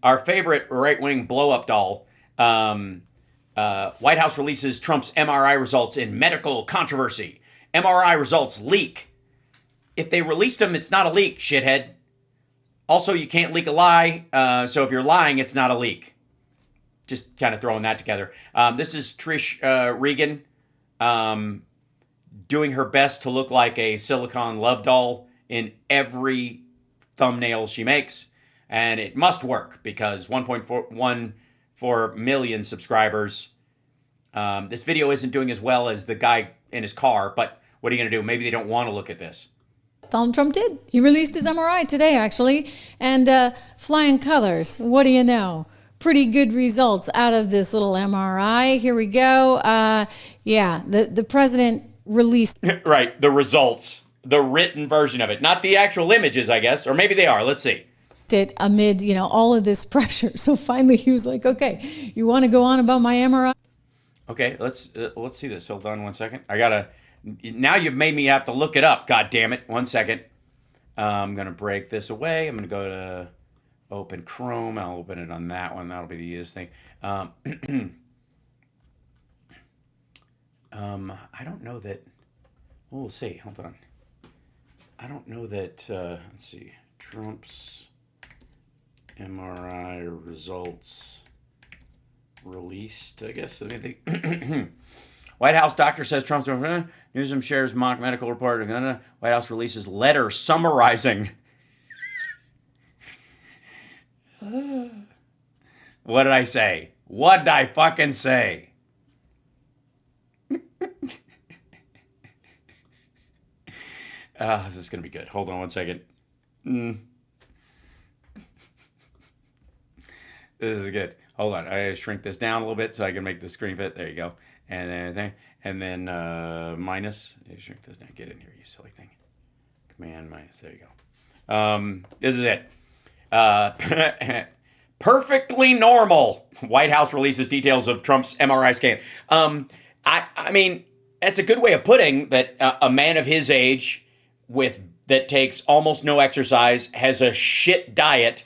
our favorite right-wing blow-up doll. White House releases Trump's MRI results in medical controversy. MRI results leak. If they released them, it's not a leak, shithead. Also, you can't leak a lie. So if you're lying, it's not a leak. Just kind of throwing that together. This is Trish Regan doing her best to look like a silicone love doll in every thumbnail she makes. And it must work because 1.14 million subscribers. This video isn't doing as well as the guy in his car, but what are you going to do? Maybe they don't want to look at this. Donald Trump did. He released his MRI today, actually. And flying colors, what do you know? Pretty good results out of this little MRI. Here we go. Yeah, the president released... Right, the results. The written version of it. Not the actual images, I guess. Or maybe they are. Let's see. It amid, all of this pressure. So finally he was like, okay, you want to go on about my MRI? Okay, let's see this. Hold on 1 second. Now you've made me have to look it up. God damn it. 1 second. I'm going to break this away. I'm going to go to open Chrome. I'll open it on that one. That'll be the easiest thing. I don't know that. Well, we'll see. Hold on. I don't know that. Let's see. Trump's MRI results released, I guess. White House doctor says Trump's newsroom shares mock medical report. White House releases letter summarizing. What did I say? What did I fucking say? This is going to be good. Hold on 1 second. This is good. Hold on. I shrink this down a little bit so I can make the screen fit. There you go. And then minus. Shrink this down. Get in here, you silly thing. Command minus. There you go. This is it. Perfectly normal. White House releases details of Trump's MRI scan. I mean, that's a good way of putting that a man of his age that takes almost no exercise, has a shit diet,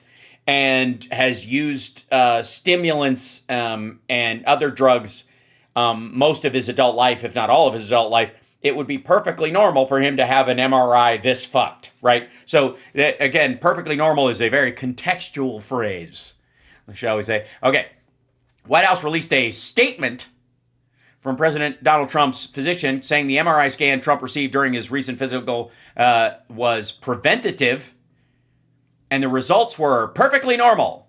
and has used stimulants and other drugs most of his adult life, if not all of his adult life, it would be perfectly normal for him to have an MRI this fucked, right? So, again, perfectly normal is a very contextual phrase, shall we say. Okay, White House released a statement from President Donald Trump's physician saying the MRI scan Trump received during his recent physical was preventative, and the results were perfectly normal.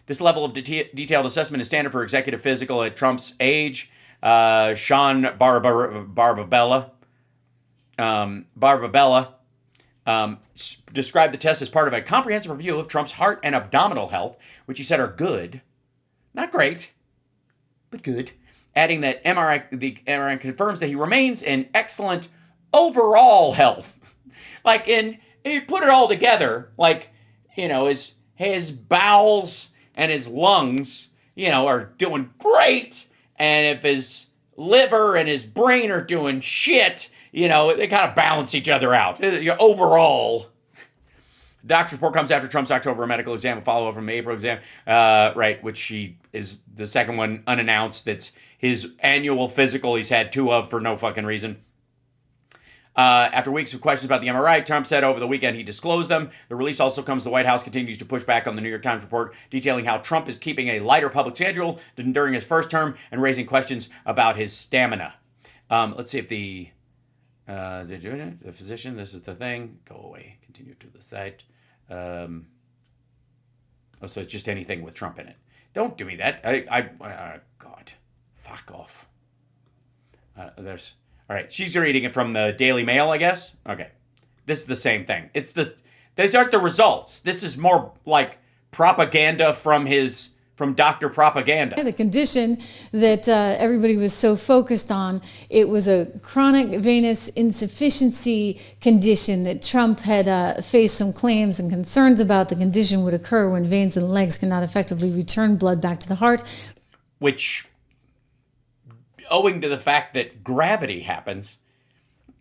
This level of detailed assessment is standard for executive physical at Trump's age. Sean Barbabella described the test as part of a comprehensive review of Trump's heart and abdominal health, which he said are good. Not great, but good. Adding that the MRI confirms that he remains in excellent overall health. If you put it all together, his bowels and his lungs, are doing great. And if his liver and his brain are doing shit, they kind of balance each other out. Overall. The doctor's report comes after Trump's October medical exam, a follow-up from the April exam, which is the second one unannounced. That's his annual physical he's had 2 of for no fucking reason. After weeks of questions about the MRI, Trump said over the weekend he disclosed them. The release also comes the White House continues to push back on the New York Times report detailing how Trump is keeping a lighter public schedule during his first term and raising questions about his stamina. Let's see if the physician, this is the thing. Go away. Continue to the site. So it's just anything with Trump in it. Don't do me that. God. Fuck off. All right, she's reading it from the Daily Mail, I guess. Okay. This is the same thing. These aren't the results. This is more like propaganda from Dr. Propaganda. The condition that everybody was so focused on, it was a chronic venous insufficiency condition that Trump had faced some claims and concerns about. The condition would occur when veins in the legs cannot effectively return blood back to the heart. Which, owing to the fact that gravity happens,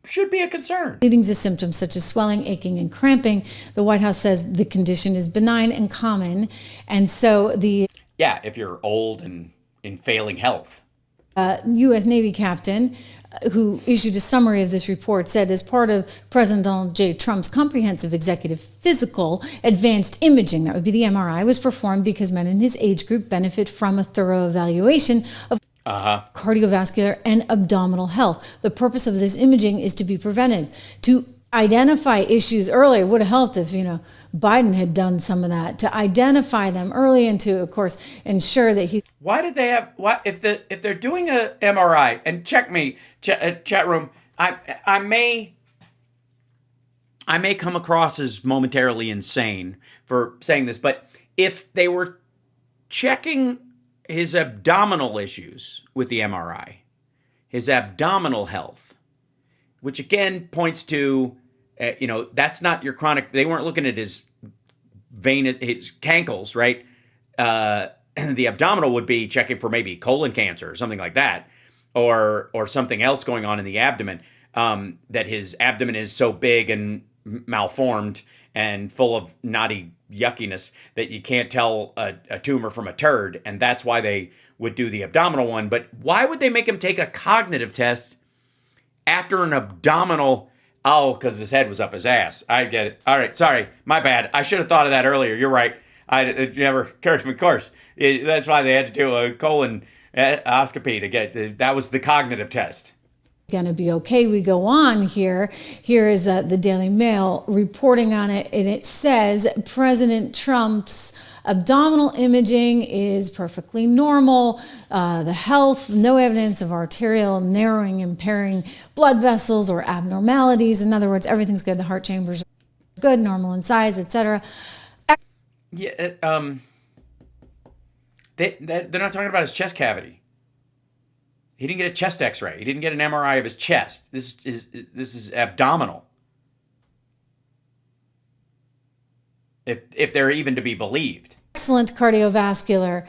should be a concern. Leading to symptoms such as swelling, aching, and cramping. The White House says the condition is benign and common. And so the if you're old and in failing health. U.S. Navy captain who issued a summary of this report said, as part of President Donald J. Trump's comprehensive executive physical, advanced imaging, that would be the MRI, was performed because men in his age group benefit from a thorough evaluation of cardiovascular and abdominal health. The purpose of this imaging is to be preventive, to identify issues early. It would have helped if, Biden had done some of that, to identify them early and to, of course, ensure that he... Why did they have, if they're doing a MRI, and check me, chat room, I may come across as momentarily insane for saying this, but if they were checking his abdominal issues with the MRI, his abdominal health, which again points to, that's not your chronic. They weren't looking at his his cankles, right? The abdominal would be checking for maybe colon cancer or something like that, or something else going on in the abdomen. That his abdomen is so big and malformed and full of naughty yuckiness that you can't tell a tumor from a turd, and that's why they would do the abdominal one. But why would they make him take a cognitive test after an abdominal? Oh, because his head was up his ass. I get it. All right, sorry, my bad. I should have thought of that earlier. You're right. It never occurred to me. Of course, that's why they had to do a colonoscopy to get. That was the cognitive test. Going to be okay. We go on here. Here is the Daily Mail reporting on it, and it says President Trump's abdominal imaging is perfectly normal. The health, no evidence of arterial narrowing, impairing blood vessels or abnormalities. In other words, everything's good. The heart chambers are good, normal in size, etc. Yeah, they're not talking about his chest cavity. He didn't get a chest X-ray. He didn't get an MRI of his chest. This is abdominal. If they're even to be believed. Excellent cardiovascular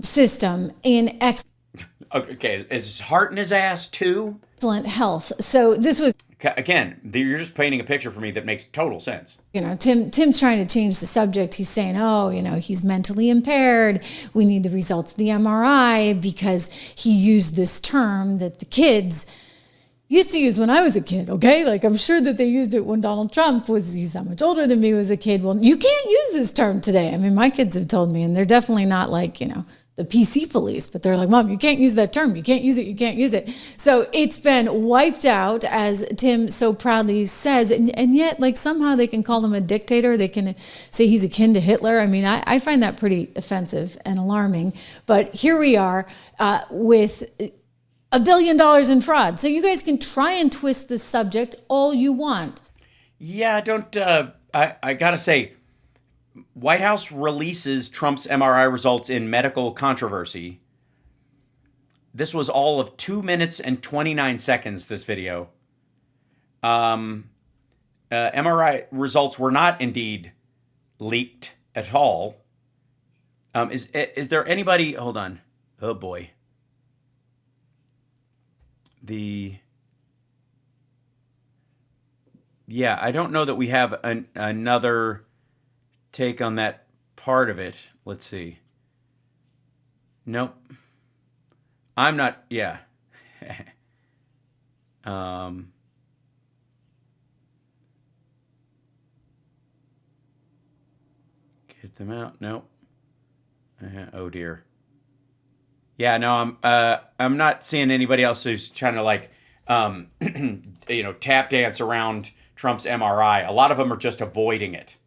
system in Okay, is his heart in his ass too? Excellent health. So this was... Again, you're just painting a picture for me that makes total sense. Tim's trying to change the subject. He's saying, he's mentally impaired. We need the results of the MRI because he used this term that the kids used to use when I was a kid, okay? Like, I'm sure that they used it when Donald Trump he's that much older than me, was a kid. Well, you can't use this term today. I mean, my kids have told me, and they're definitely not like, the PC police, but they're like, Mom, you can't use that term. You can't use it. You can't use it. So it's been wiped out, as Tim so proudly says. And yet, like, somehow they can call him a dictator. They can say he's akin to Hitler. I mean, I find that pretty offensive and alarming. But here we are with $1 billion in fraud. So you guys can try and twist the subject all you want. Yeah, I got to say, White House releases Trump's MRI results in medical controversy. This was all of 2 minutes and 29 seconds, this video. MRI results were not indeed leaked at all. Is there anybody... Hold on. Oh, boy. Yeah, I don't know that we have another... take on that part of it. Let's see. Nope. I'm not, yeah. Get them out. Nope. Oh dear. Yeah, no, I'm not seeing anybody else who's trying to tap dance around Trump's MRI. A lot of them are just avoiding it.